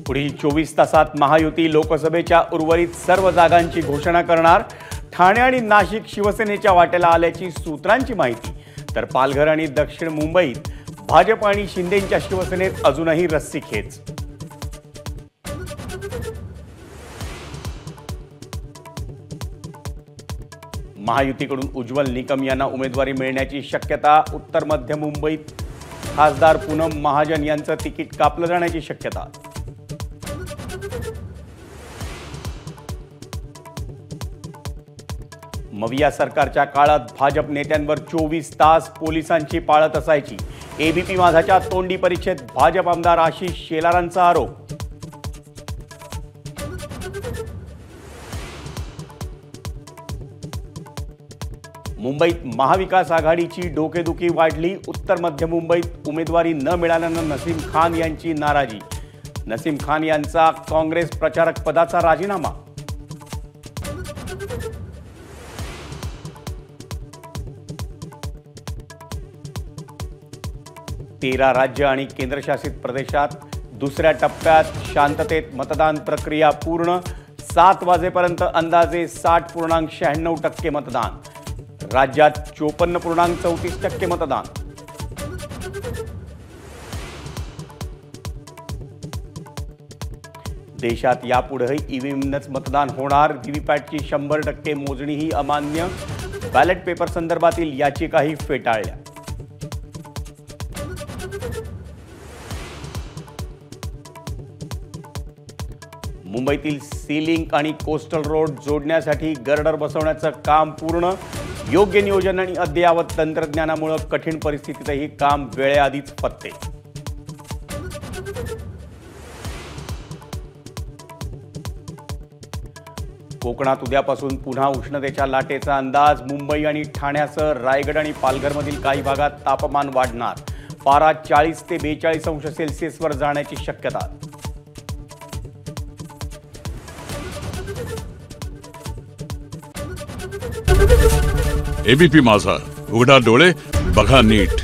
पुढील 24 तासात महायुती लोकसभेच्या उर्वरित सर्व जागांची घोषणा करणार। ठाणे आणि नाशिक शिवसेनेच्या वाटेला आल्याची सूत्रांची माहिती। तर पालघर आणि दक्षिण मुंबईत भाजप आणि शिंदेंच्या शिवसेनेत अजूनही रस्सीखेच। महायुतीकडून उज्ज्वल निकम यांना उमेदवारी मिळण्याची शक्यता। उत्तर मध्य मुंबईत खासदार पूनम महाजन यांचं तिकीट कापलं जाण्याची शक्यता। मविया सरकारच्या काळात भाजप नेत्यांवर 24 तास पोलिसांची पाळत असायची। एबीपी माझाच्या तोंडी परीक्षेत भाजप आमदार आशिष शेलारांचा आरोप। मुंबईत महाविकास आघाडीची डोकेदुखी वाढली। उत्तर मध्य मुंबईत उमेदवारी न मिळाल्यानं नसीम खान यांची नाराजी। नसीम खान यांचा काँग्रेस प्रचारक पदाचा राजीनामा। तेरा राज्य आणि केंद्रशासित प्रदेशात दुसऱ्या टप्प्यात शांततेत मतदान प्रक्रिया पूर्ण। 7 वाजेपर्यंत अंदाजे 60.96% मतदान। राज्यात 54.34% मतदान। देशात यापुढेही ईव्हीएमनंच मतदान होणार। व्हीव्हीपॅटची 100% मोजणीही अमान्य। बॅलेट पेपर संदर्भातील याचिकाही फेटाळल्या। मुंबईतील सी लिंक आणि कोस्टल रोड जोडण्यासाठी गर्डर बसवण्याचं काम पूर्ण। योग्य नियोजन आणि अद्ययावत तंत्रज्ञानामुळे कठीण परिस्थितीतही काम वेळेआधीच पत्ते। कोकणात उद्यापासून पुन्हा उष्णतेच्या लाटेचा अंदाज। मुंबई आणि ठाण्यासह रायगड आणि पालघरमधील काही भागात तापमान वाढणार। पारा 40 ते 42 अंश सेल्सिअसवर जाण्याची शक्यता। एबीपी माझा, उघडा डोळे बघा नीट।